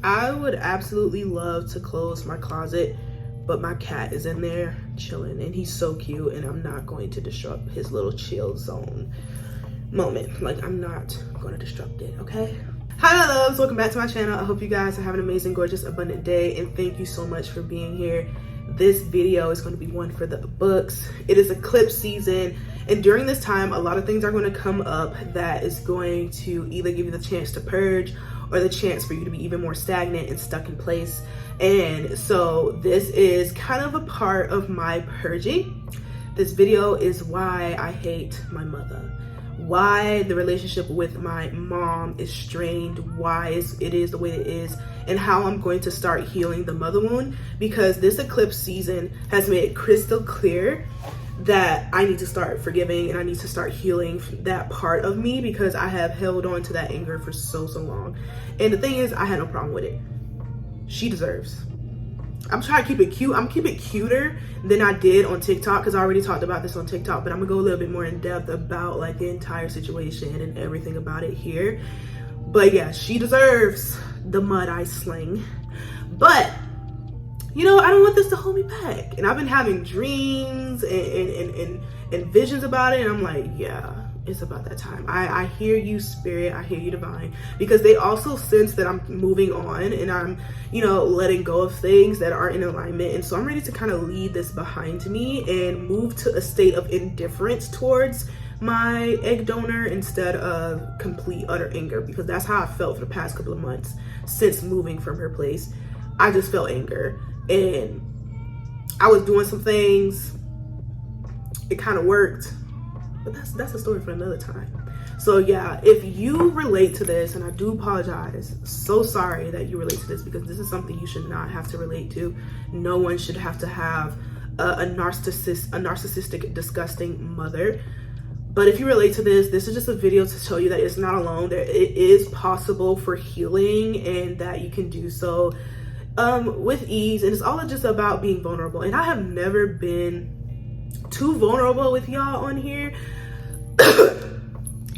I would absolutely love to close my closet, but my cat is in there chilling and he's so cute, and I'm not going to disrupt his little chill zone moment. Like, I'm not going to disrupt it, okay? Hi, my loves, welcome back to my channel. I hope you guys are having an amazing, gorgeous, abundant day, and thank you so much for being here. This video is going to be one for the books. It is eclipse season, and during this time, a lot of things are going to come up that is going to either give you the chance to purge or the chance for you to be even more stagnant and stuck in place. And so this is kind of a part of my purging. This video is why I hate my mother, why the relationship with my mom is strained, why it is the way it is, and how I'm going to start healing the mother wound, because this eclipse season has made it crystal clear that I need to start forgiving and I need to start healing that part of me, because I have held on to that anger for so long. And the thing is, I had no problem with it. She deserves. I'm trying to keep it cute. I'm keeping it cuter than I did on TikTok, because I already talked about this on TikTok, but I'm gonna go a little bit more in depth about like the entire situation and everything about it here. But yeah, she deserves the mud I sling. But you know, I don't want this to hold me back. And I've been having dreams and visions about it, and I'm like, yeah, it's about that time. I hear you, spirit. I hear you, divine, because they also sense that I'm moving on and I'm, you know, letting go of things that aren't in alignment. And so I'm ready to kind of leave this behind me and move to a state of indifference towards my egg donor instead of complete utter anger, because that's how I felt for the past couple of months since moving from her place. I just felt anger, and I was doing some things. It kind of worked, but that's a story for another time. So yeah, if you relate to this, and I do apologize, so sorry that you relate to this, because this is something you should not have to relate to. No one should have to have a narcissistic, disgusting mother. But if you relate to this, this is just a video to show you that it's not alone. That it is possible for healing, and that you can do so with ease. And it's all just about being vulnerable. And I have never been too vulnerable with y'all on here.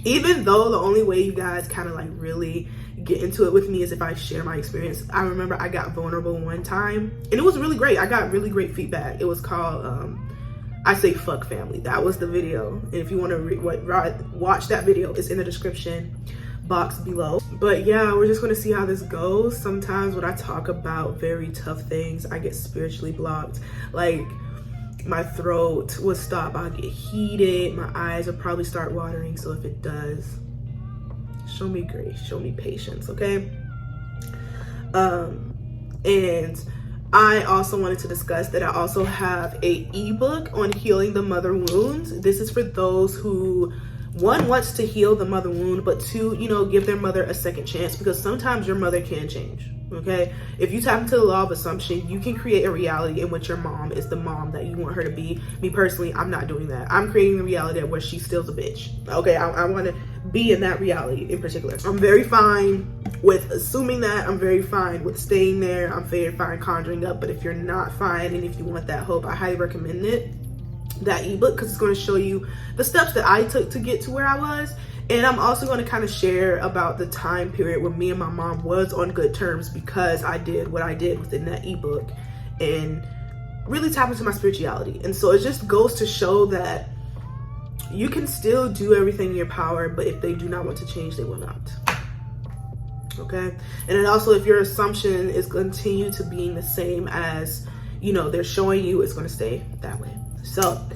Even though the only way you guys kind of like really get into it with me is if I share my experience. I remember I got vulnerable one time, and it was really great. I got really great feedback. It was called I Say Fuck Family. That was the video. And if you want to watch that video, it's in the description box below. But yeah, we're just going to see how this goes. Sometimes when I talk about very tough things, I get spiritually blocked. Like, my throat will stop, I'll get heated, my eyes will probably start watering. So if it does, show me grace, show me patience, okay? And I also wanted to discuss that I also have a ebook on healing the mother wounds. This is for those who, one, wants to heal the mother wound, but two, you know, give their mother a second chance, because sometimes your mother can change, okay? If you tap into the law of assumption, you can create a reality in which your mom is the mom that you want her to be. Me personally, I'm not doing that. I'm creating the reality where she still's a bitch, okay? I want to be in that reality in particular. I'm very fine with assuming that. I'm very fine with staying there. I'm very fine conjuring up. But if you're not fine, and if you want that hope, I highly recommend that ebook, because it's going to show you the steps that I took to get to where I was. And I'm also going to kind of share about the time period where me and my mom was on good terms, because I did what I did within that ebook and really tap into my spirituality. And so it just goes to show that you can still do everything in your power, but if they do not want to change, they will not. Okay? And then also, if your assumption is continue to being the same as, you know, they're showing you, it's going to stay that way. So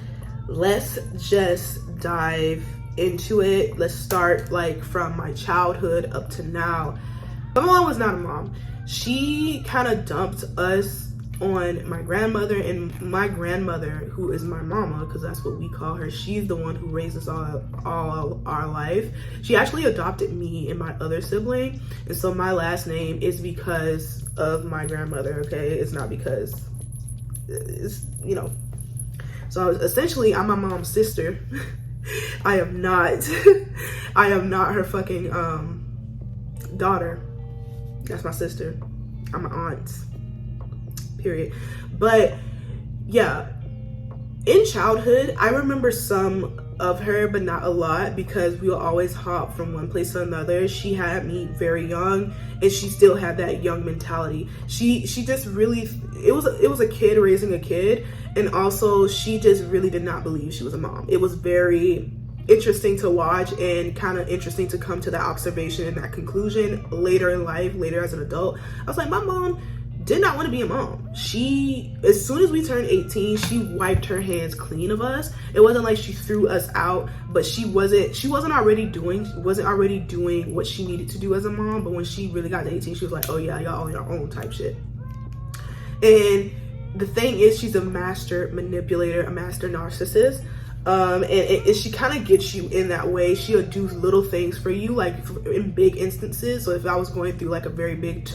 let's just dive into it. Let's start like from my childhood up to now. My mom was not a mom. She kind of dumped us on my grandmother, and my grandmother, who is my mama, because that's what we call her, she's the one who raised us all our life. She actually adopted me and my other sibling, and so my last name is because of my grandmother, okay? It's not because it's, you know. So essentially, I'm my mom's sister. I am not her fucking daughter. That's my sister. I'm my aunt. Period. But yeah, in childhood, I remember some of her, but not a lot, because we will always hop from one place to another. She had me very young, and she still had that young mentality. She just really, it was a kid raising a kid, and also she just really did not believe she was a mom. It was very interesting to watch, and kind of interesting to come to that observation and that conclusion later in life, later as an adult. I was like, my mom did not want to be a mom. She, as soon as we turned 18, she wiped her hands clean of us. It wasn't like she threw us out, but she wasn't already doing what she needed to do as a mom. But when she really got to 18, she was like, oh yeah, y'all on your own type shit. And the thing is, she's a master manipulator, a master narcissist. And she kind of gets you in that way. She'll do little things for you, like in big instances. So if I was going through like a very big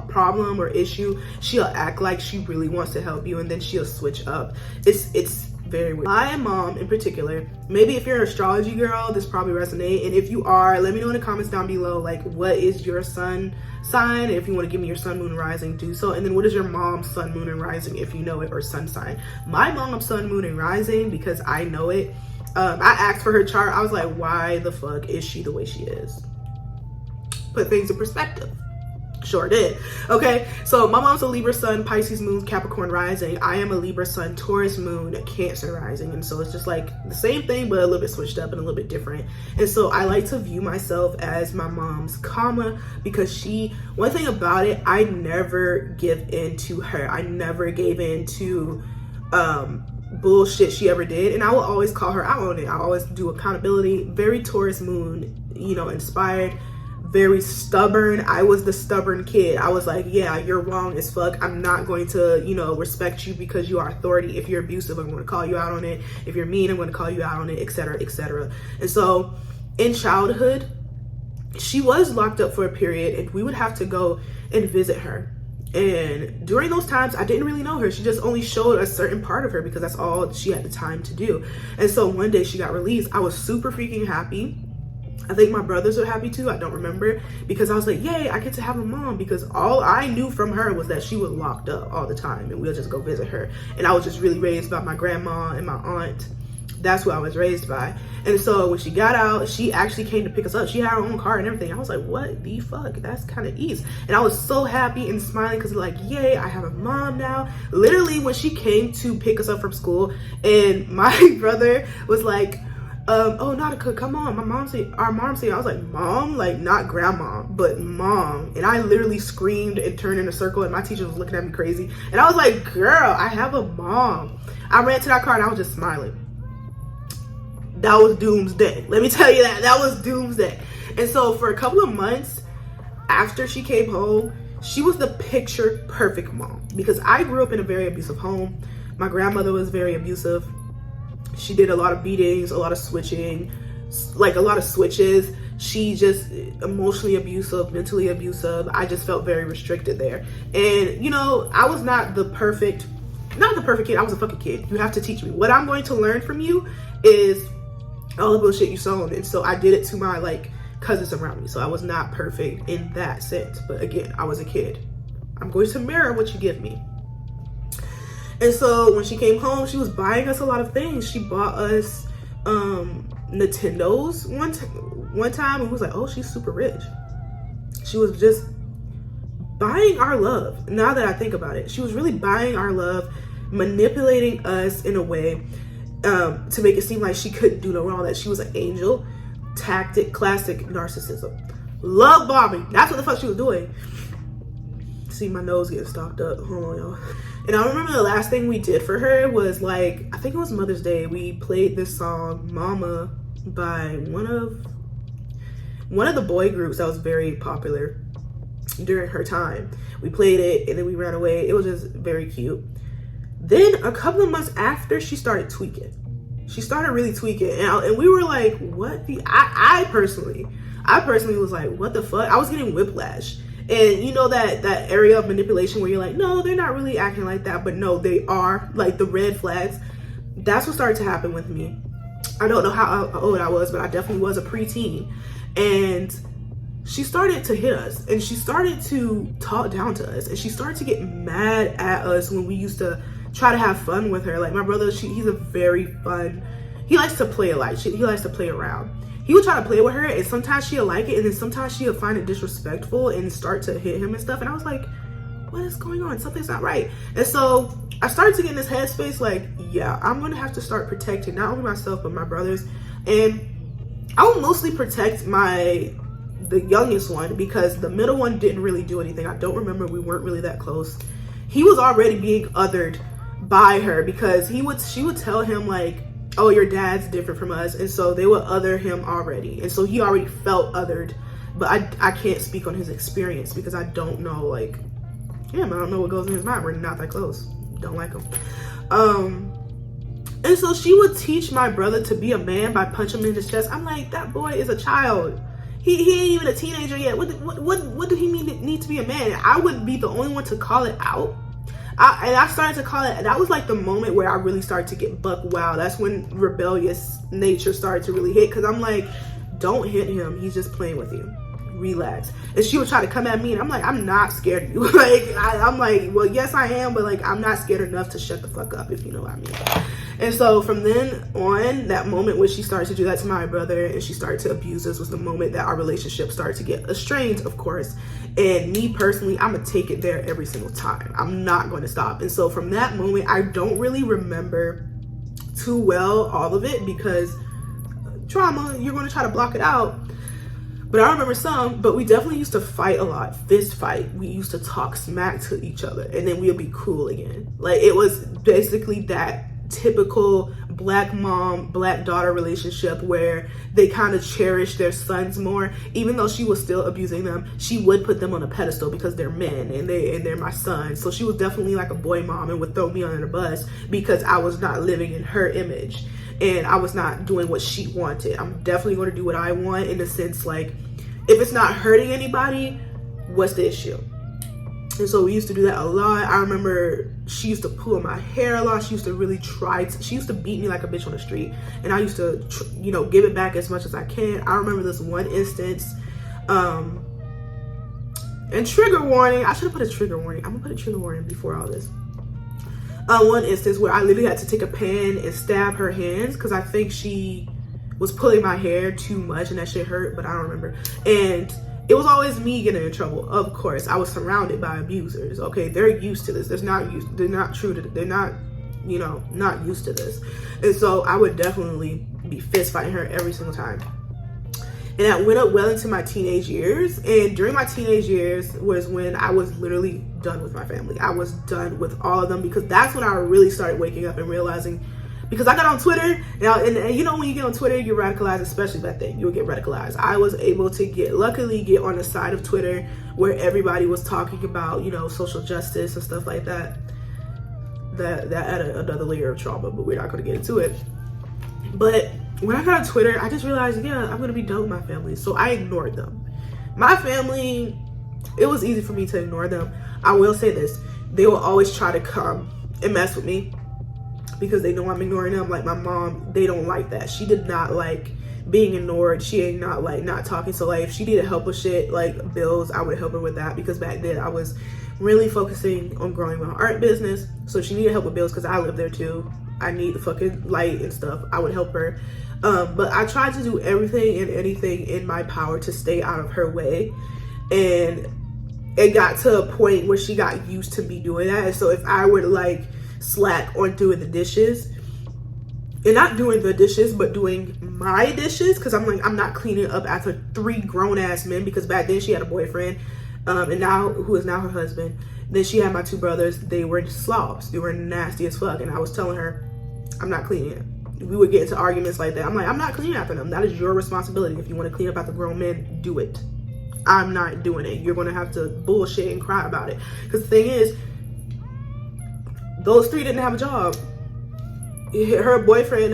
problem or issue, she'll act like she really wants to help you, and then she'll switch up. It's very weird. My mom in particular, maybe if you're an astrology girl, this probably resonate. And if you are, let me know in the comments down below, like, what is your sun sign? And if you want to give me your sun, moon, and rising, do so. And then what is your mom's sun, moon, and rising, if you know it, or sun sign? My mom's sun, moon, and rising, because I know it. I asked for her chart. I was like, why the fuck is she the way she is? Put things in perspective. Sure did. Okay, so my mom's a Libra sun, Pisces moon, Capricorn rising. I am a Libra sun, Taurus moon, Cancer rising. And so it's just like the same thing, but a little bit switched up and a little bit different. And so I like to view myself as my mom's karma, because one thing about it, I never give in to her. I never gave in to bullshit she ever did, and I will always call her out on it. I always do accountability. Very Taurus moon, inspired. Very stubborn. I was the stubborn kid. I was like, yeah, you're wrong as fuck. I'm not going to, respect you because you are authority. If you're abusive, I'm going to call you out on it. If you're mean, I'm going to call you out on it, etc., etc. And so in childhood, she was locked up for a period, and we would have to go and visit her. And during those times, I didn't really know her. She just only showed a certain part of her because that's all she had the time to do. And so one day she got released. I was super freaking happy. I think my brothers were happy too. I don't remember, because I was like, yay, I get to have a mom, because all I knew from her was that she was locked up all the time, and we'll just go visit her. And I was just really raised by my grandma and my aunt. That's who I was raised by. And so when she got out, she actually came to pick us up. She had her own car and everything. I was like, what the fuck? That's kind of easy. And I was so happy and smiling, because like, yay, I have a mom now. Literally, when she came to pick us up from school, and my brother was like, oh, Nautica, come on. Our mom said, I was like, mom? Like, not grandma, but mom. And I literally screamed and turned in a circle, and my teacher was looking at me crazy. And I was like, girl, I have a mom. I ran to that car and I was just smiling. That was doomsday. Let me tell you that was doomsday. And so for a couple of months after she came home, she was the picture perfect mom, because I grew up in a very abusive home. My grandmother was very abusive. She did a lot of beatings, a lot of switching, like a lot of switches. She just emotionally abusive, mentally abusive. I just felt very restricted there. And, I was not the perfect kid. I was a fucking kid. You have to teach me. What I'm going to learn from you is all the bullshit you sown. And so I did it to my, cousins around me. So I was not perfect in that sense. But again, I was a kid. I'm going to mirror what you give me. And so when she came home, she was buying us a lot of things. She bought us Nintendos one time, and we was like, oh, she's super rich. She was just buying our love. Now that I think about it, she was really buying our love, manipulating us in a way to make it seem like she couldn't do no wrong, that she was an angel. Classic narcissism. Love bombing. That's what the fuck she was doing. See, my nose getting stopped up. Hold on, y'all. And I remember the last thing we did for her was, I think it was Mother's Day. We played this song, Mama, by one of the boy groups that was very popular during her time. We played it, and then we ran away. It was just very cute. Then a couple of months after, she started tweaking. She started really tweaking, and we were like, what? I personally was like, what the fuck? I was getting whiplash. And that area of manipulation where you're like, no, they're not really acting like that, but no, they are, like the red flags. That's what started to happen with me. I don't know how old I was, but I definitely was a preteen. And she started to hit us, and she started to talk down to us, and she started to get mad at us when we used to try to have fun with her. Like my brother, he's a very fun, he likes to play a lot. He likes to play around. He would try to play with her, and sometimes she'll like it, and then sometimes she'll find it disrespectful and start to hit him and stuff. And I was like, what is going on? Something's not right. And so I started to get in this headspace like, yeah, I'm gonna have to start protecting not only myself but my brothers. And I will mostly protect the youngest one, because the middle one didn't really do anything. I don't remember, we weren't really that close. He was already being othered by her, because she would tell him like, oh, your dad's different from us, and so they would other him already, and so he already felt othered. But I can't speak on his experience because I don't know, like, I don't know what goes in his mind. We're not that close. Don't like him. And so she would teach my brother to be a man by punching him in his chest. I'm like, that boy is a child. He ain't even a teenager yet. What do he need to be a man? I would be the only one to call it out. I started to call it, that was like the moment where I really started to get buck wild. That's when rebellious nature started to really hit, because I'm like, don't hit him. He's just playing with you. Relax. And she would try to come at me, and I'm like, I'm not scared of you. Like, I'm like, well, yes, I am, but like, I'm not scared enough to shut the fuck up, if you know what I mean. And so from then on, that moment when she started to do that to my brother and she started to abuse us was the moment that our relationship started to get estranged, of course. And me personally, I'm gonna take it there every single time. I'm not going to stop. And so from that moment, I don't really remember too well all of it, because trauma, you're going to try to block it out. But I remember some, but we definitely used to fight a lot, fist fight. We used to talk smack to each other, and then we'll be cool again. Like, it was basically that typical black mom, black daughter relationship where they kind of cherish their sons more. Even though she was still abusing them, she would put them on a pedestal because they're men and they're my sons. So she was definitely like a boy mom and would throw me under the bus because I was not living in her image and I was not doing what she wanted. I'm definitely going to do what I want, in the sense like, if it's not hurting anybody, what's the issue? And so we used to do that a lot. I remember she used to pull my hair a lot. She used to really she used to beat me like a bitch on the street. And I used to, give it back as much as I can. I remember this one instance, and trigger warning, I should have put a trigger warning. I'm gonna put a trigger warning before all this. One instance where I literally had to take a pan and stab her hands because I think she was pulling my hair too much and that shit hurt, but I don't remember. And it was always me getting in trouble. Of course, I was surrounded by abusers. Okay, they're used to this. They're not used to this. And so I would definitely be fist fighting her every single time. And that went up well into my teenage years. And during my teenage years was when I was literally done with my family. I was done with all of them, because that's when I really started waking up and realizing, because I got on Twitter, and when you get on Twitter, you're radicalized, especially back then, you would get radicalized. I was able to luckily get on the side of Twitter where everybody was talking about, social justice and stuff like that. That added another layer of trauma, but we're not going to get into it. But when I got on Twitter, I just realized, I'm going to be done with my family. So I ignored them. My family, it was easy for me to ignore them. I will say this, they will always try to come and mess with me, because they know I'm ignoring them. Like my mom, they don't like that. She did not like being ignored. She ain't not like not talking. So like if she needed help with shit like bills, I would help her with that, because back then I was really focusing on growing my art business. So if she needed help with bills, because I live there too, I need the fucking light and stuff, I would help her. But I tried to do everything and anything in my power to stay out of her way. And it got to a point where she got used to me doing that. And so if I were to like slack on doing the dishes, and not doing the dishes but doing my dishes, because I'm like, I'm not cleaning up after 3 grown-ass men, because back then she had a boyfriend, and now who is now her husband. Then she had my 2 brothers. They were slobs, they were nasty as fuck, and I was telling her, I'm not cleaning it. We would get into arguments like that. I'm like, I'm not cleaning after them. That is your responsibility. If you want to clean up after grown men, do it. I'm not doing it. You're going to have to bullshit and cry about it. Because the thing is, those 3 didn't have a job. Her boyfriend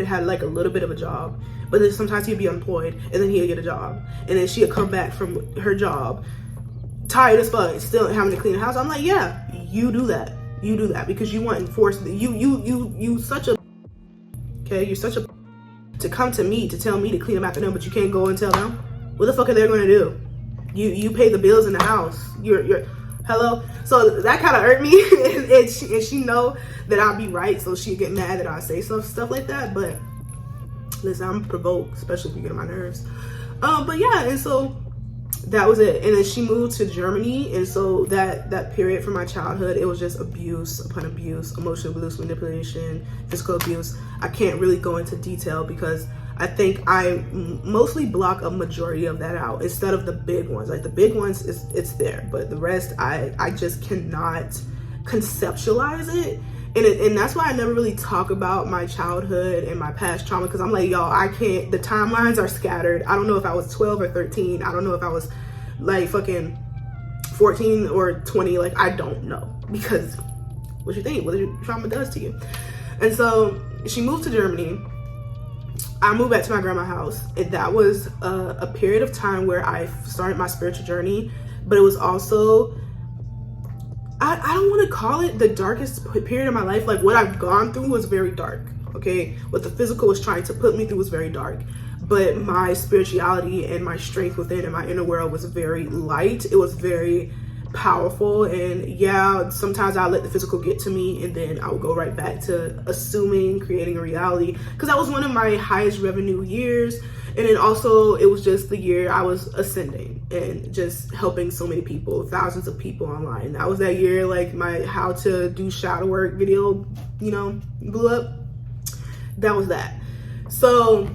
had like a little bit of a job, but then sometimes he'd be unemployed and then he'd get a job, and then she'd come back from her job tired as fuck, still having to clean the house. I'm like, yeah, you do that because you want enforcement. You such a you're such a to come to me to tell me to clean up after them, but you can't go and tell them. What the fuck are they going to do? You pay the bills in the house. Hello. So that kind of hurt me. and she know that I'll be right, so she'd get mad that I say stuff like that. But listen, I'm provoked, especially if you get on my nerves. But yeah, and so that was it. And then she moved to Germany, and so that period from my childhood, it was just abuse upon abuse, emotional abuse, manipulation, physical abuse. I can't really go into detail because I think I mostly block a majority of that out instead of the big ones. Like the big ones, it's there, but the rest, I just cannot conceptualize it. And that's why I never really talk about my childhood and my past trauma, because I'm like, y'all, I can't, the timelines are scattered. I don't know if I was 12 or 13. I don't know if I was like fucking 14 or 20. Like, I don't know, because what you think, what your trauma does to you. And so she moved to Germany. I moved back to my grandma's house. And that was a period of time where I started my spiritual journey, but it was also, I don't want to call it the darkest period of my life. Like, what I've gone through was very dark, okay? What the physical was trying to put me through was very dark. But my spirituality and my strength within and my inner world was very light. It was very powerful. And yeah, sometimes I let the physical get to me, and then I would go right back to assuming, creating a reality. Because that was one of my highest revenue years. And then also, it was just the year I was ascending and just helping so many people, thousands of people online. That was that year, like, my how to do shadow work video, you know, blew up. That was that. So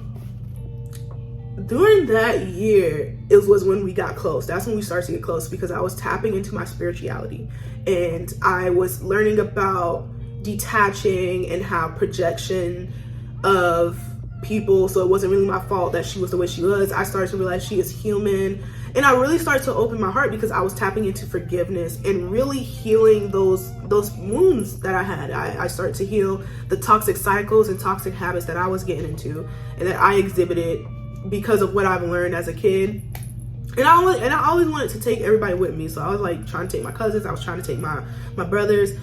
during that year, it was when we got close. That's when we started to get close, because I was tapping into my spirituality. And I was learning about detaching and how projection of people, so it wasn't really my fault that she was the way she was. I started to realize she is human, and I really started to open my heart because I was tapping into forgiveness and really healing those wounds that I had. I started to heal the toxic cycles and toxic habits that I was getting into and that I exhibited because of what I've learned as a kid. And I always wanted to take everybody with me, so I was like trying to take my cousins, I was trying to take my brothers,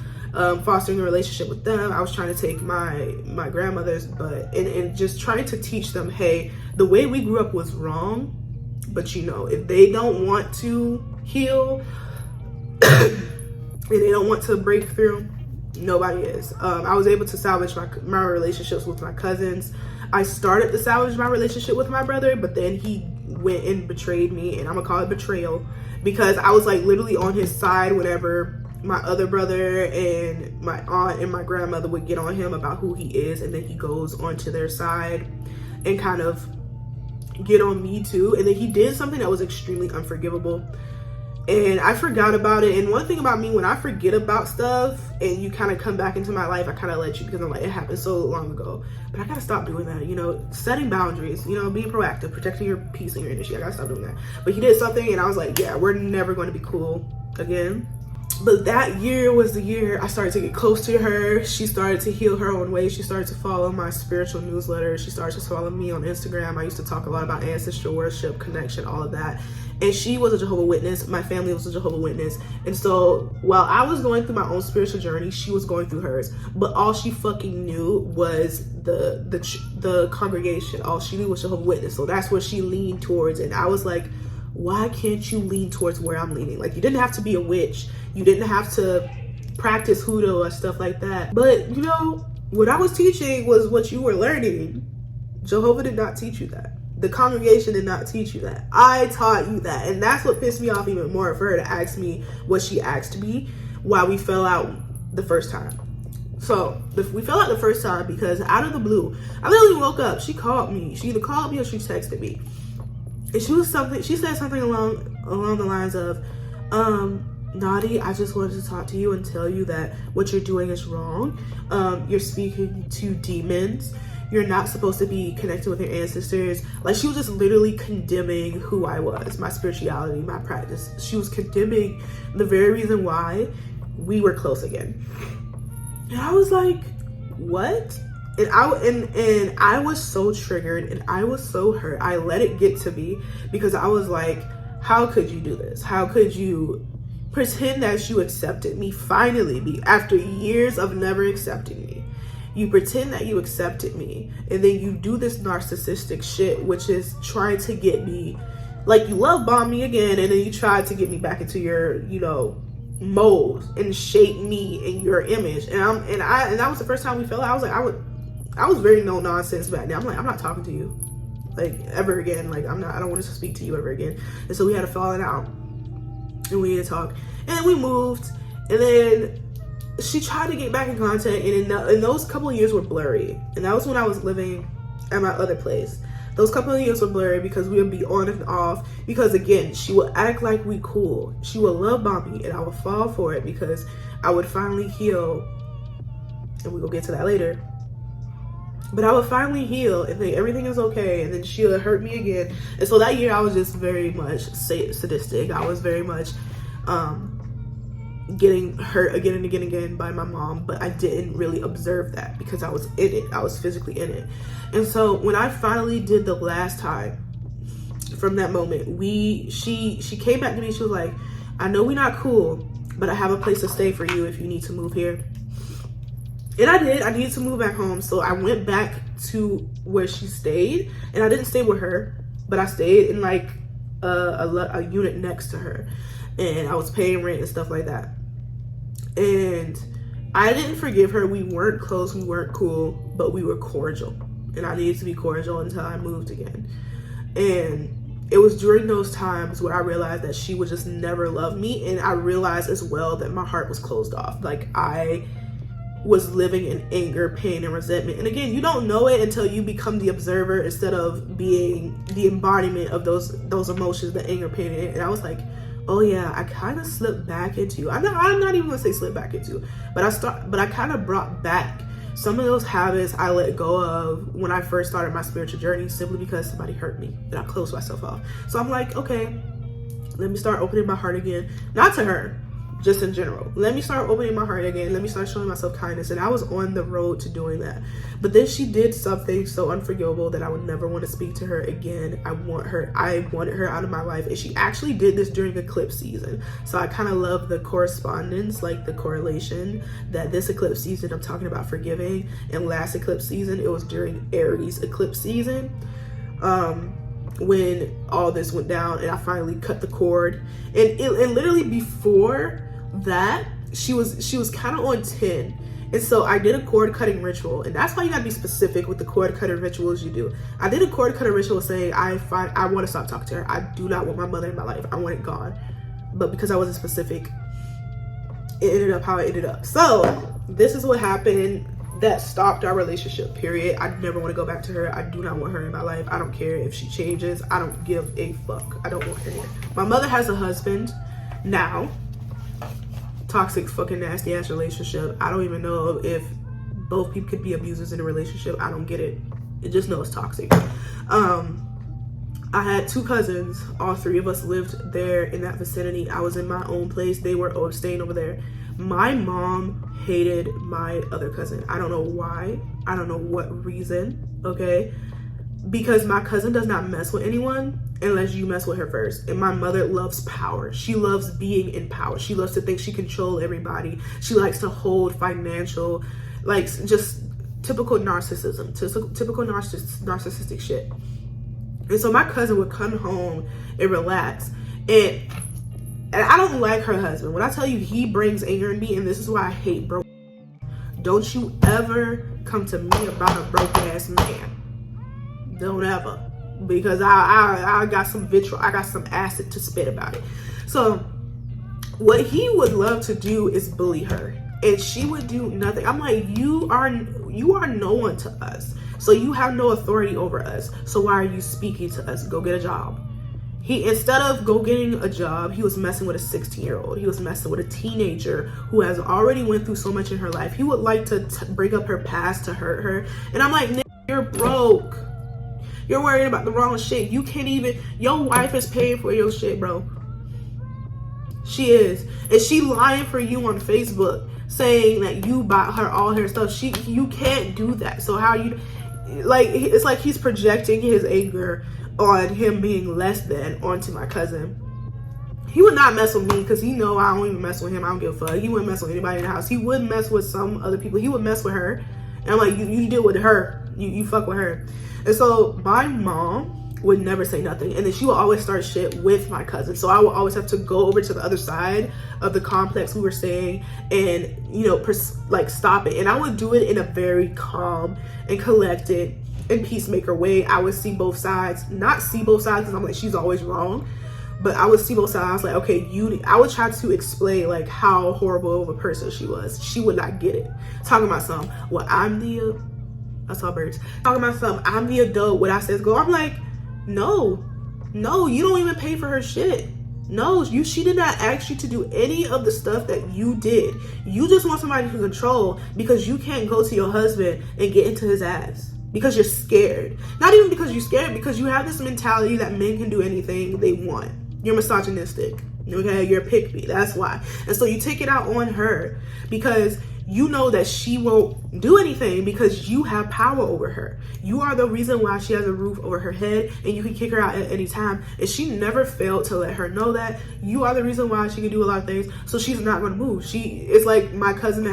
fostering a relationship with them. I was trying to take my grandmothers, but and just trying to teach them, hey, the way we grew up was wrong, but you know, if they don't want to heal and they don't want to break through, nobody is. I was able to salvage my relationships with my cousins. I started to salvage my relationship with my brother, but then he went and betrayed me, and I'm gonna call it betrayal, because I was like literally on his side whenever my other brother and my aunt and my grandmother would get on him about who he is, and then he goes onto their side and kind of get on me too. And then he did something that was extremely unforgivable, and I forgot about it. And one thing about me, when I forget about stuff and you kind of come back into my life, I kind of let you, because I'm like, it happened so long ago. But I gotta stop doing that, you know, setting boundaries, you know, being proactive, protecting your peace and your energy. I gotta stop doing that. But he did something, and I was like, yeah, we're never going to be cool again. But that year was the year I started to get close to her. She started to heal her own way. She started to follow my spiritual newsletter. She started to follow me on Instagram. I used to talk a lot about ancestral worship, connection, all of that. And she was a Jehovah's Witness. My family was a Jehovah's Witness. And so while I was going through my own spiritual journey, she was going through hers. But all she fucking knew was the congregation. All she knew was Jehovah's Witness. So that's where she leaned towards. And I was like, why can't you lean towards where I'm leaning? Like, you didn't have to be a witch. You didn't have to practice hoodoo or stuff like that. But, you know, what I was teaching was what you were learning. Jehovah did not teach you that. The congregation did not teach you that. I taught you that. And that's what pissed me off even more, for her to ask me what she asked me while we fell out the first time. So we fell out the first time because out of the blue, I literally woke up. She called me. She either called me or she texted me. And she said something along the lines of, Nadi, I just wanted to talk to you and tell you that what you're doing is wrong. You're speaking to demons. You're not supposed to be connected with your ancestors. Like, she was just literally condemning who I was, my spirituality, my practice. She was condemning the very reason why we were close again. And I was like, what? And I was so triggered and I was so hurt. I let it get to me because I was like, how could you do this? How could you pretend that you accepted me finally, after years of never accepting me? You pretend that you accepted me, and then you do this narcissistic shit, which is trying to get me, like, you love bomb me again, and then you try to get me back into your, you know, mold and shape me in your image. And that was the first time we fell out. I was very no nonsense back then. I'm like, I'm not talking to you like ever again. Like I don't want to speak to you ever again. And so we had a falling out and we didn't talk. And then we moved, and then she tried to get back in contact, and those couple of years were blurry. And that was when I was living at my other place. Those couple of years were blurry because we would be on and off. Because again, she would act like we cool. She would love bomb me, and I would fall for it because I would finally heal. And we'll get to that later. But I would finally heal and think everything is okay, and then she would hurt me again. And so that year I was just very much sadistic. I was very much getting hurt again and again by my mom, but I didn't really observe that because I was in it. I was physically in it. And so when I finally did the last time, from that moment, she came back to me. She was like, I know we're not cool, but I have a place to stay for you if you need to move here. And I did. I needed to move back home. So I went back to where she stayed, and I didn't stay with her, but I stayed in like a unit next to her, and I was paying rent and stuff like that. And I didn't forgive her. We weren't close, we weren't cool, but we were cordial, and I needed to be cordial until I moved again. And it was during those times where I realized that she would just never love me, and I realized as well that my heart was closed off. Like I was living in anger, pain, and resentment. And again, you don't know it until you become the observer instead of being the embodiment of those emotions, the anger, pain, and I was like, oh yeah, I kind of slipped back into. I'm not even gonna say slip back into, but I kind of brought back some of those habits I let go of when I first started my spiritual journey, simply because somebody hurt me and I closed myself off. So I'm like, okay, let me start opening my heart again, not to her, just in general. Let me start opening my heart again. Let me start showing myself kindness. And I was on the road to doing that. But then she did something so unforgivable that I would never want to speak to her again. I wanted her out of my life. And she actually did this during eclipse season. So I kind of love the correspondence, like the correlation, that this eclipse season I'm talking about forgiving, and last eclipse season, it was during Aries eclipse season. When all this went down and I finally cut the cord. And literally before that, she was kind of on 10. And so I did a cord cutting ritual, and that's why you gotta be specific with the cord cutting rituals you do. I did a cord cutting ritual saying I want to stop talking to her. I do not want my mother in my life. I want it gone. But because I wasn't specific, it ended up how it ended up. So this is what happened that stopped our relationship, period. I never want to go back to her. I do not want her in my life. I don't care if she changes. I don't give a fuck. I don't want her here. My mother has a husband now. Toxic, fucking nasty ass relationship. I don't even know if both people could be abusers in a relationship. I don't get it. I just know it's toxic. I had two cousins. All three of us lived there in that vicinity. I was in my own place. They were staying over there. My mom hated my other cousin. I don't know why. I don't know what reason, okay? Because my cousin does not mess with anyone unless you mess with her first. And my mother loves power. She loves being in power. She loves to think she controls everybody. She likes to hold financial, like just typical narcissism, typical narcissistic shit. And so my cousin would come home and relax. And I don't like her husband. When I tell you he brings anger in me, and this is why I hate broke. Don't you ever come to me about a broke ass man. Don't ever. Because I got some vitriol, I got some acid to spit about it. So what he would love to do is bully her, and she would do nothing. I'm like, you are no one to us, so you have no authority over us, so why are you speaking to us? Go get a job. Instead of go getting a job, he was messing with a 16-year-old. He was messing with a teenager who has already went through so much in her life. He would like to bring up her past to hurt her. And I'm like, you're broke. You're worrying about the wrong shit. You can't even, your wife is paying for your shit, bro. She is. And she lying for you on Facebook saying that you bought her all her stuff. You can't do that. So how you, like, it's like he's projecting his anger on him being less than onto my cousin. He would not mess with me because he know I don't even mess with him. I don't give a fuck. He wouldn't mess with anybody in the house. He would mess with some other people. He would mess with her. And I'm like, you deal with her. You fuck with her. And so my mom would never say nothing. And then she would always start shit with my cousin. So I would always have to go over to the other side of the complex we were staying and, you know, like stop it. And I would do it in a very calm and collected and peacemaker way. I would see both sides, not see both sides because I'm like, she's always wrong. But I would see both sides, like, okay, I would try to explain, like, how horrible of a person she was. She would not get it. Talking about some, well, I saw birds. Talking about some, I'm the adult, what I says go. I'm like, no, you don't even pay for her shit. No, she did not ask you to do any of the stuff that you did. You just want somebody to control because you can't go to your husband and get into his ass. Because you're scared. Not even because you're scared, because you have this mentality that men can do anything they want. You're misogynistic, okay? You're a pick-me, that's why. And so you take it out on her because you know that she won't do anything because you have power over her. You are the reason why she has a roof over her head and you can kick her out at any time. And she never failed to let her know that. You are the reason why she can do a lot of things. So she's not gonna move. It's like my cousin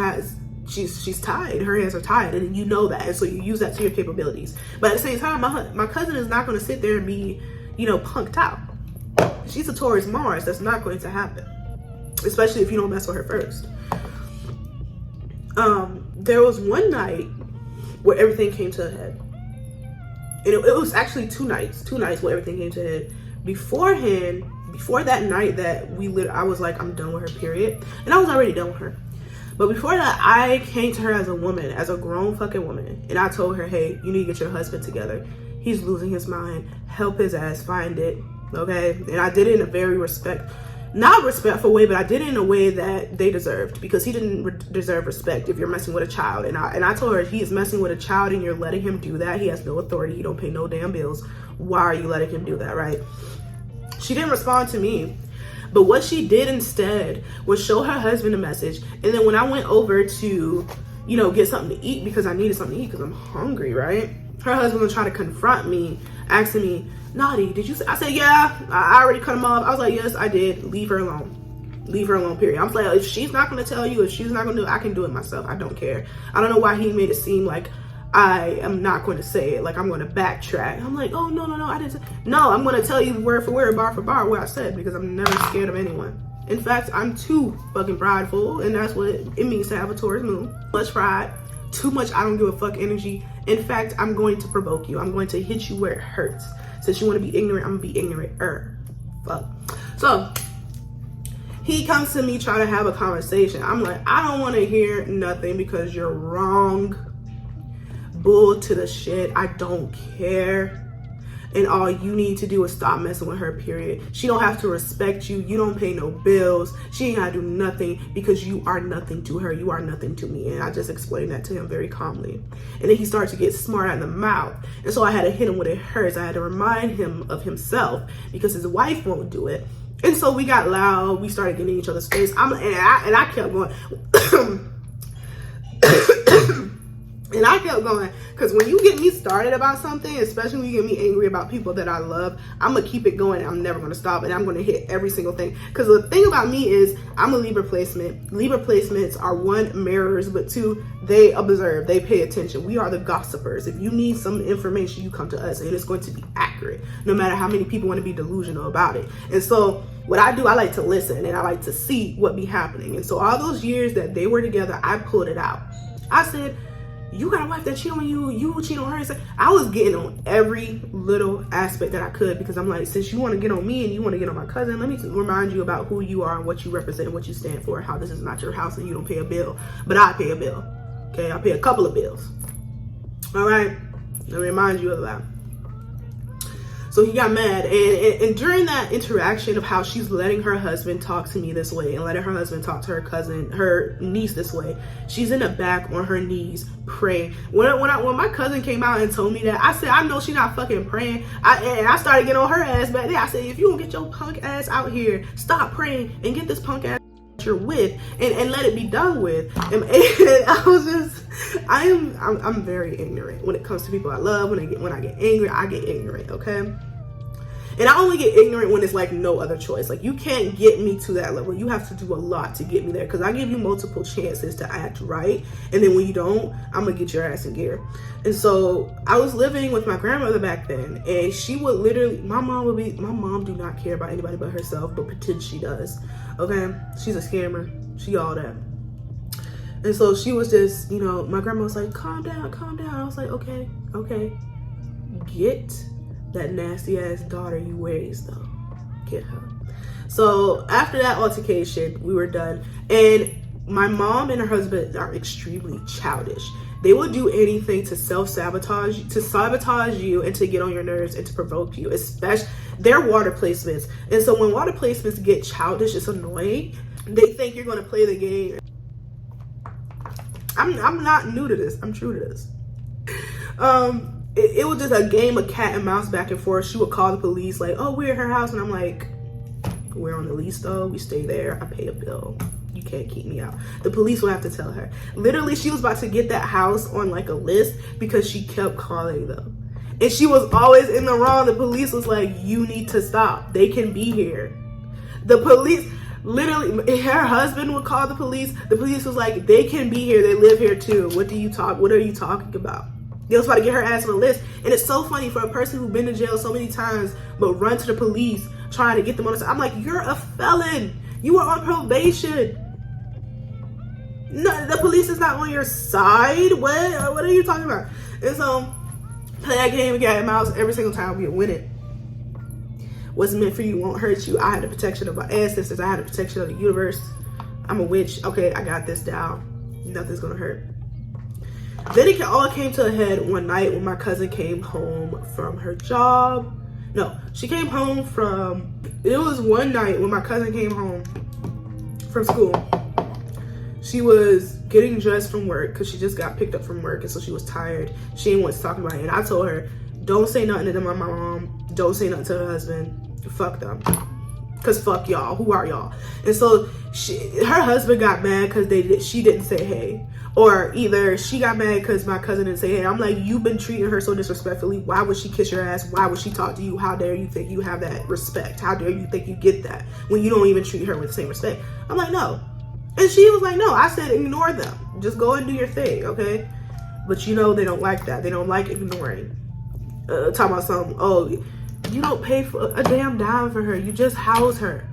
she's tied, her hands are tied, and you know that. And so you use that to your capabilities. But at the same time, my cousin is not gonna sit there and be, you know, punked out. She's a Taurus Mars. That's not going to happen, especially if you don't mess with her first. There was one night where everything came to a head, and it was actually two nights where everything came to a head. Before that night that I was like, I'm done with her, period, and I was already done with her. But before that, I came to her as a woman, as a grown fucking woman, and I told her, hey, you need to get your husband together. He's losing his mind. Help his ass find it. Okay, and I did it in a very not respectful way, but I did it in a way that they deserved, because he didn't deserve respect if you're messing with a child. And I told her, he is messing with a child and you're letting him do that. He has no authority. He don't pay no damn bills. Why are you letting him do that, right? She didn't respond to me, but what she did instead was show her husband a message. And then when I went over to, you know, get something to eat because I needed something to eat because I'm hungry, right? Her husband was trying to confront me, asking me, Naughty, did you say? I said, yeah, I already cut him off. I was like, yes, I did. Leave her alone. Leave her alone, period. I was like, if she's not going to tell you, if she's not going to do it, I can do it myself. I don't care. I don't know why he made it seem like I am not going to say it, like I'm going to backtrack. I'm like, oh, no, I didn't say. No, I'm going to tell you word for word, bar for bar what I said, because I'm never scared of anyone. In fact, I'm too fucking prideful, and that's what it means to have a Taurus moon. Much pride, too much I don't give a fuck energy. In fact, I'm going to provoke you. I'm going to hit you where it hurts. Since you want to be ignorant, I'm going to be ignorant. Fuck. So, he comes to me trying to have a conversation. I'm like, I don't want to hear nothing because you're wrong. Bull to the shit. I don't care. And all you need to do is stop messing with her, period. She don't have to respect you. You don't pay no bills. She ain't got to do nothing because you are nothing to her. You are nothing to me. And I just explained that to him very calmly. And then he started to get smart in the mouth. And so I had to hit him when it hurts. I had to remind him of himself because his wife won't do it. And so we got loud. We started getting in each other's face. And I kept going. And I kept going, because when you get me started about something, especially when you get me angry about people that I love, I'm going to keep it going. I'm never going to stop, and I'm going to hit every single thing. Because the thing about me is I'm a Libra placement. Libra placements are, one, mirrors, but two, they observe, they pay attention. We are the gossipers. If you need some information, you come to us, and it's going to be accurate, no matter how many people want to be delusional about it. And so what I do, I like to listen, and I like to see what be happening. And so all those years that they were together, I pulled it out. I said, you got a wife that cheat on you, you cheat on her. I was getting on every little aspect that I could, because I'm like, since you want to get on me and you want to get on my cousin, let me remind you about who you are and what you represent and what you stand for, how this is not your house and you don't pay a bill, but I pay a bill. Okay, I pay a couple of bills. All right, let me remind you of that. So he got mad, and during that interaction of how she's letting her husband talk to me this way and letting her husband talk to her niece this way, she's in the back on her knees praying. When my cousin came out and told me that, I said, I know she's not fucking praying. And I started getting on her ass back there. I said, if you don't get your punk ass out here, stop praying and get this punk ass you're with and let it be done with. And I was just, I'm very ignorant when it comes to people I love. When I get angry, I get ignorant, okay? And I only get ignorant when it's like no other choice. Like, you can't get me to that level. You have to do a lot to get me there, because I give you multiple chances to act right, and then when you don't, I'm gonna get your ass in gear. And so I was living with my grandmother back then, and she would literally, my mom do not care about anybody but herself, but pretend she does. Okay, she's a scammer. She all that. And so she was just, you know, my grandma was like, calm down, calm down. I was like, okay, get that nasty ass daughter you raised though. Get her. So after that altercation, we were done. And my mom and her husband are extremely childish. They will do anything to sabotage you, and to get on your nerves and to provoke you, especially their water placements. And so when water placements get childish, it's annoying. They think you're going to play the game. I'm not new to this. I'm true to this. It was just a game of cat and mouse back and forth. She would call the police like, oh, we're at her house. And I'm like, we're on the lease though. We stay there. I pay a bill. You can't keep me out. The police will have to tell her. Literally, she was about to get that house on like a list because she kept calling them. And she was always in the wrong. The police was like, you need to stop. They can be here. The police, literally, her husband would call the police. The police was like, they can be here. They live here too. What are you talking about? They was about to get her ass on the list. And it's so funny for a person who's been to jail so many times, but run to the police trying to get them on the side. I'm like, you're a felon. You are on probation. No, the police is not on your side. What are you talking about? And so, play that game of cat and mouse every single time we win it. What's meant for you won't hurt you. I had the protection of my ancestors. I had the protection of the universe. I'm a witch. Okay, I got this down. Nothing's gonna hurt. Then it all came to a head one night when my cousin came home from her job. No, she came home from, it was one night when my cousin came home from school. She was getting dressed from work because she just got picked up from work, and so she was tired. She didn't want to talk about it. And I told her, don't say nothing to my mom. Don't say nothing to her husband. Fuck them. Because fuck y'all. Who are y'all? And so her husband got mad because she didn't say hey. Or either she got mad because my cousin didn't say hey. I'm like, you've been treating her so disrespectfully. Why would she kiss your ass? Why would she talk to you? How dare you think you have that respect? How dare you think you get that when you don't even treat her with the same respect? I'm like, no. And she was like, no, I said ignore them. Just go and do your thing, okay? But you know they don't like that. They don't like ignoring. Talking about something, oh, you don't pay for a damn dime for her. You just house her.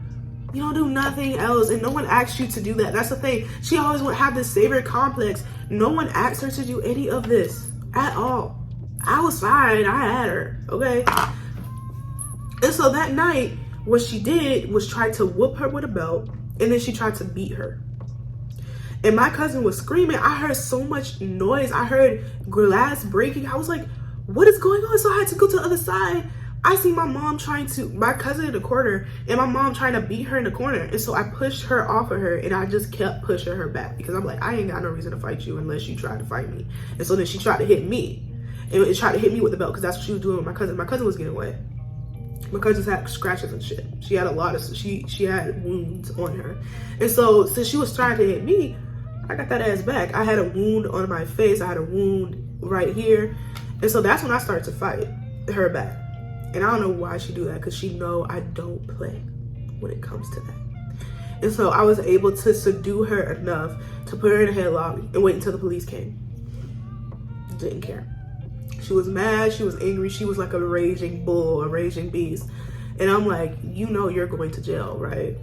You don't do nothing else. And no one asked you to do that. That's the thing. She always would have this savior complex. No one asked her to do any of this at all. I was fine. I had her, okay? And so that night, what she did was try to whoop her with a belt, and then she tried to beat her. And my cousin was screaming. I heard so much noise. I heard glass breaking. I was like, what is going on? So I had to go to the other side. I see my cousin in the corner, and my mom trying to beat her in the corner. And so I pushed her off of her, and I just kept pushing her back because I'm like, I ain't got no reason to fight you unless you try to fight me. And so then she tried to hit me, and it tried to hit me with the belt because that's what she was doing with my cousin. My cousin was getting wet. My cousin's had scratches and shit. She had a lot of, she had wounds on her. And so since she was trying to hit me, I got that ass back. I had a wound on my face. I had a wound right here. And so that's when I started to fight her back. And I don't know why she do that, because she know I don't play when it comes to that. And so I was able to subdue her enough to put her in a headlock and wait until the police came. Didn't care. She was mad. She was angry. She was like a raging bull, a raging beast. And I'm like, you know you're going to jail, right?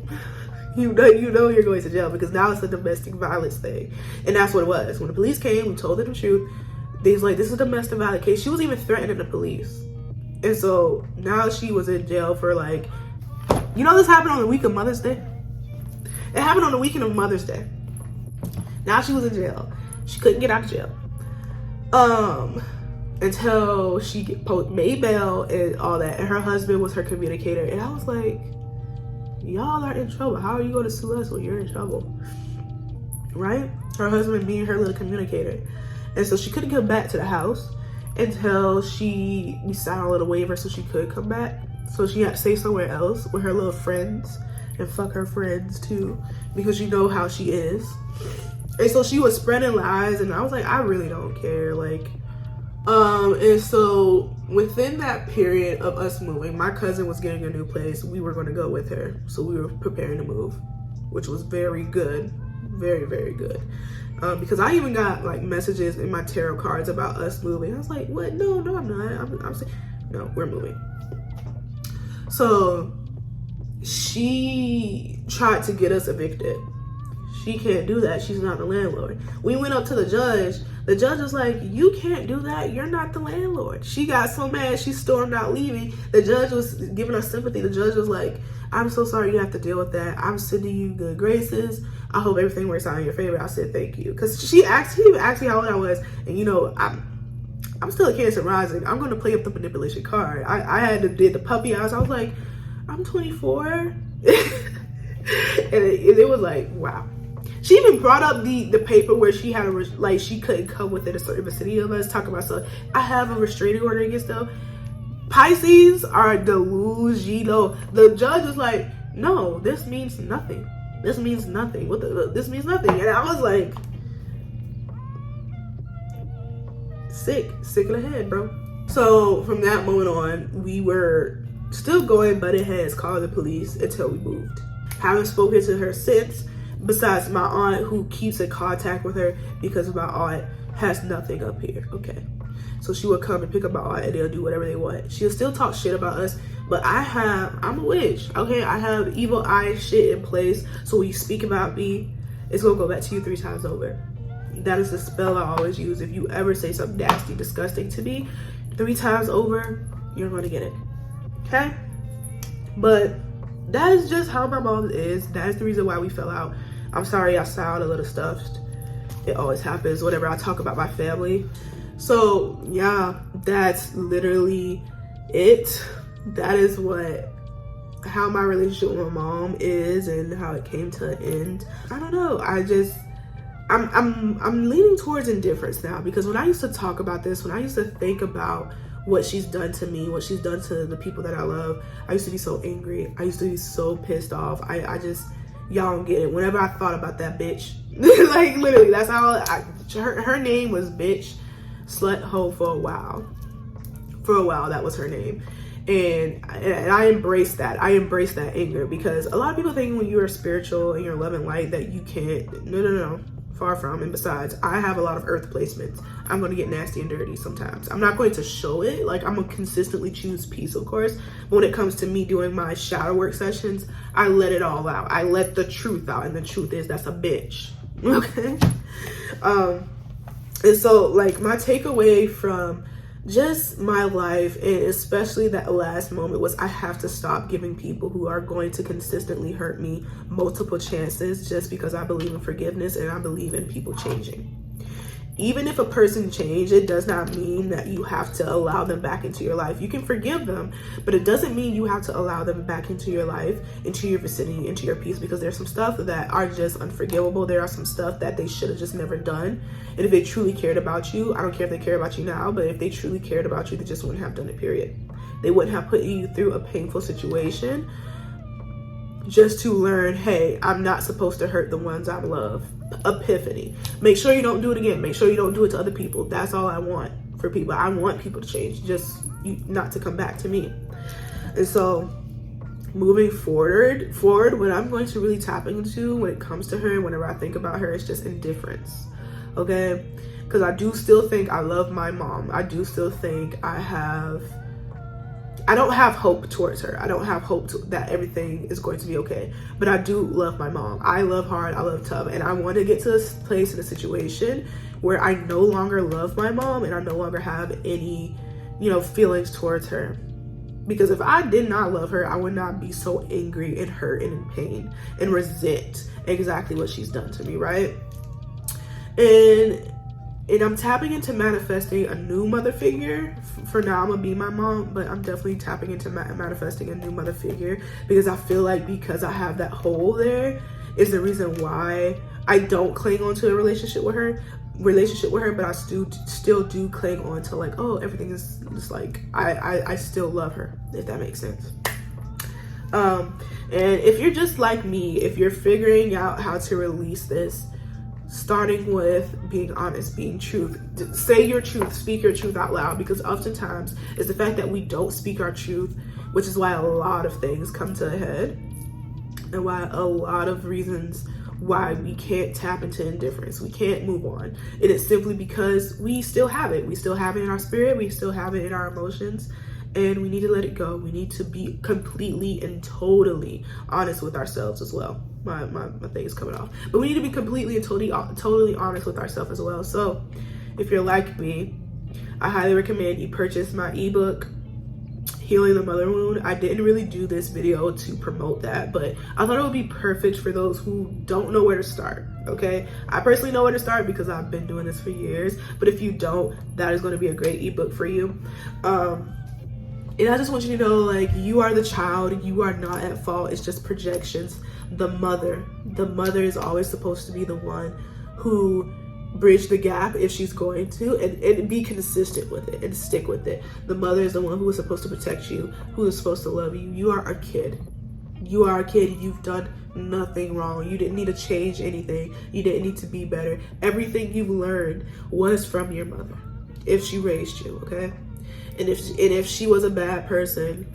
You know you're going to jail, because now it's a domestic violence thing. And that's what it was. When the police came, we told her the truth. They was like, this is a domestic violence case. She was even threatening the police. And so now she was in jail for like, you know, this happened on the week of Mother's Day. It happened on the weekend of Mother's Day. Now she was in jail. She couldn't get out of jail. Until she made bail and all that. And her husband was her communicator. And I was like, y'all are in trouble. How are you going to sue us when you're in trouble? Right? Her husband being her little communicator. And so she couldn't come back to the house until we signed a little waiver so she could come back. So she had to stay somewhere else with her little friends and fuck her friends too, because you know how she is. And so she was spreading lies, and I was like, I really don't care. Like, and so within that period of us moving, my cousin was getting a new place. We were going to go with her, so we were preparing to move, which was very good, very, very good. Because I even got like messages in my tarot cards about us moving. I was like, what? No, I'm not. I'm saying, no, we're moving. So she tried to get us evicted. She can't do that. She's not the landlord. We went up to the judge. The judge was like, you can't do that. You're not the landlord. She got so mad. She stormed out leaving. The judge was giving us sympathy. The judge was like, I'm so sorry you have to deal with that. I'm sending you good graces. I hope everything works out in your favor. I said, thank you. Because she even asked me how old I was. And you know, I'm still a Cancer rising. I'm going to play up the manipulation card. I did the puppy eyes. I was like, I'm 24. And it was like, wow. She even brought up the paper where she had she couldn't come within a certain vicinity of us. Talking about, so I have a restraining order against them. Pisces are delusional. The judge was like, no, this means nothing. This means nothing. This means nothing. And I was like, sick in the head, bro. So from that moment on, we were still going butted heads, calling the police until we moved. Haven't spoken to her since. Besides my aunt, who keeps in contact with her because my aunt has nothing up here, okay? So she would come and pick up my aunt and they'll do whatever they want. She'll still talk shit about us, but I'm a witch, okay? I have evil eye shit in place, so when you speak about me, it's gonna go back to you 3 times over. That is the spell I always use. If you ever say something nasty, disgusting to me, 3 times over, you're gonna get it, okay? But that is just how my mom is. That is the reason why we fell out. I'm sorry I sound a little stuffed. It always happens whenever I talk about my family. So yeah, that's literally it. That is how my relationship with my mom is and how it came to an end. I don't know. I'm leaning towards indifference now, because when I used to talk about this, when I used to think about what she's done to me, what she's done to the people that I love, I used to be so angry. I used to be so pissed off. I just, y'all don't get it. Whenever I thought about that bitch, like literally, that's how her name was bitch, slut, hoe for a while. For a while, that was her name. And I embraced that. I embraced that anger, because a lot of people think when you are spiritual and you're loving light that you can't. No. Far from. And besides, I have a lot of earth placements. I'm going to get nasty and dirty sometimes. I'm not going to show it. Like, I'm going to consistently choose peace, of course. But when it comes to me doing my shadow work sessions, I let it all out. I let the truth out. And the truth is, that's a bitch. Okay? And so, like, my takeaway from just my life, and especially that last moment, was I have to stop giving people who are going to consistently hurt me multiple chances just because I believe in forgiveness and I believe in people changing. Even if a person changed, it does not mean that you have to allow them back into your life. You can forgive them, but it doesn't mean you have to allow them back into your life, into your vicinity, into your peace, because there's some stuff that are just unforgivable. There are some stuff that they should have just never done. And if they truly cared about you, I don't care if they care about you now, but if they truly cared about you, they just wouldn't have done it, period. They wouldn't have put you through a painful situation just to learn, hey, I'm not supposed to hurt the ones I love. Epiphany. Make sure you don't do it again. Make sure you don't do it to other people. That's all I want for people. I want people to change, just not to come back to me. And so moving forward, what I'm going to really tap into when it comes to her and whenever I think about her is just indifference. Okay? Because I do still think I love my mom. I do still think I don't have hope towards her. I don't have hope that everything is going to be okay. But I do love my mom. I love hard. I love tough. And I want to get to this place in a situation where I no longer love my mom and I no longer have any, feelings towards her. Because if I did not love her, I would not be so angry and hurt and in pain and resent exactly what she's done to me, right? And I'm tapping into manifesting a new mother figure. For now, I'm going to be my mom, but I'm definitely tapping into manifesting a new mother figure, because I feel like because I have that hole there is the reason why I don't cling on to a relationship with her, but I still do cling on to, like, oh, everything is just like, I still love her, if that makes sense. And if you're just like me, if you're figuring out how to release this, starting with being honest, being truth. Say your truth, speak your truth out loud, because oftentimes it's the fact that we don't speak our truth, which is why a lot of things come to a head, and why a lot of reasons why we can't tap into indifference, we can't move on. It is simply because we still have it. We still have it in our spirit, we still have it in our emotions, and we need to let it go. We need to be completely and totally honest with ourselves as well. My thing is coming off. But we need to be completely and totally honest with ourselves as well. So if you're like me, I highly recommend you purchase my ebook, Healing the Mother Wound. I didn't really do this video to promote that, but I thought it would be perfect for those who don't know where to start, okay? I personally know where to start because I've been doing this for years, but if you don't, that is going to be a great ebook for you. And I just want you to know, like, you are the child, you are not at fault. It's just projections. The mother is always supposed to be the one who bridge the gap if she's going to, and be consistent with it and stick with it. The mother is the one who is supposed to protect you, who is supposed to love you. You are a kid. You are a kid. You've done nothing wrong. You didn't need to change anything. You didn't need to be better. Everything you've learned was from your mother, if she raised you, okay? And if she was a bad person,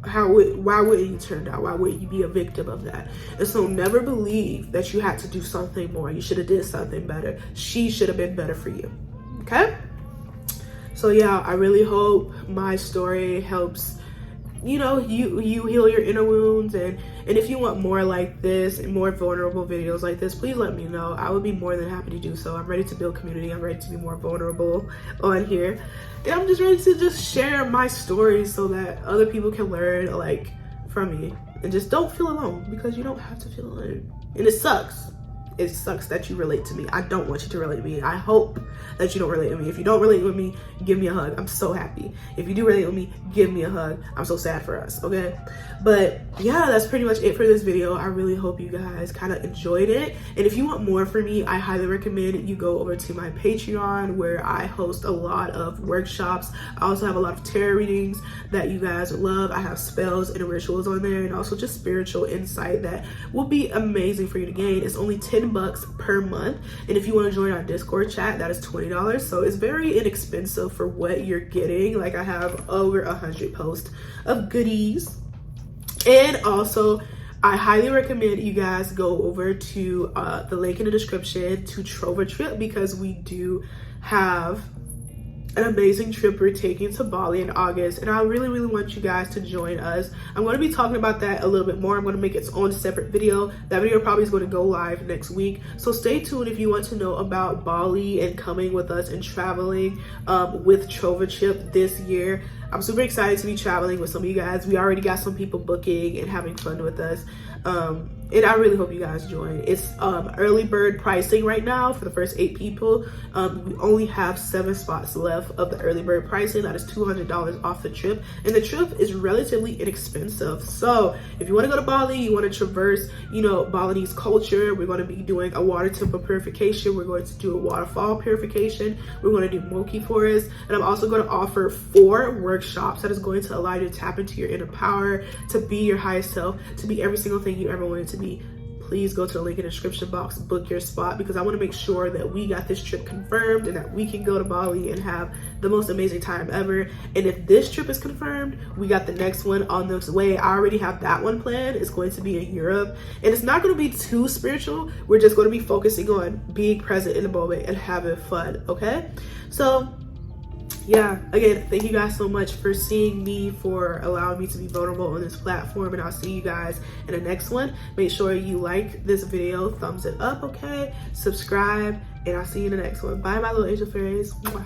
why wouldn't you turn down? Why wouldn't you be a victim of that? And so never believe that you had to do something more. You should have did something better. She should have been better for you. Okay? So yeah, I really hope my story helps, you know, you heal your inner wounds. And if you want more like this and more vulnerable videos like this, please let me know. I would be more than happy to do so. I'm ready to build community. I'm ready to be more vulnerable on here. And I'm just ready to just share my stories so that other people can learn, like, from me. And just don't feel alone, because you don't have to feel alone. And it sucks. It sucks that you relate to me. I don't want you to relate to me. I hope that you don't relate with me. If you don't relate with me, give me a hug. I'm so happy. If you do relate with me, give me a hug. I'm so sad for us, okay? But yeah, that's pretty much it for this video. I really hope you guys kind of enjoyed it. And if you want more from me, I highly recommend you go over to my Patreon, where I host a lot of workshops. I also have a lot of tarot readings that you guys love. I have spells and rituals on there, and also just spiritual insight that will be amazing for you to gain. It's only $10 per month, and if you want to join our Discord chat, that is $20. So it's very inexpensive for what you're getting. Like, I have over 100 posts of goodies. And also, I highly recommend you guys go over to the link in the description to Trover Trip, because we do have an amazing trip we're taking to Bali in August, and I really want you guys to join us. I'm going to be talking about that a little bit more. I'm going to make its own separate video. That video probably is going to go live next week, so stay tuned if you want to know about Bali and coming with us and traveling with Trover Trip this year. I'm super excited to be traveling with some of you guys. We already got some people booking and having fun with us. And I really hope you guys join. It's early bird pricing right now for the first 8 people. We only have 7 spots left of the early bird pricing. That is $200 off the trip, and the trip is relatively inexpensive. So if you want to go to Bali, you want to traverse, you know, Balinese culture, we're going to be doing a water temple purification. We're going to do a waterfall purification. We're going to do Moki Forest, and I'm also going to offer 4 workshops that is going to allow you to tap into your inner power, to be your highest self, to be every single thing you ever wanted to be. Please go to the link in the description box, book your spot, because I want to make sure that we got this trip confirmed and that we can go to Bali and have the most amazing time ever. And if this trip is confirmed, we got the next one on this way. I already have that one planned. It's going to be in Europe, and it's not going to be too spiritual. We're just going to be focusing on being present in the moment and having fun, okay? So yeah, again, thank you guys so much for seeing me, for allowing me to be vulnerable on this platform, and I'll see you guys in the next one. Make sure you like this video, thumbs it up, okay? Subscribe, and I'll see you in the next one. Bye, my little angel fairies. Mwah.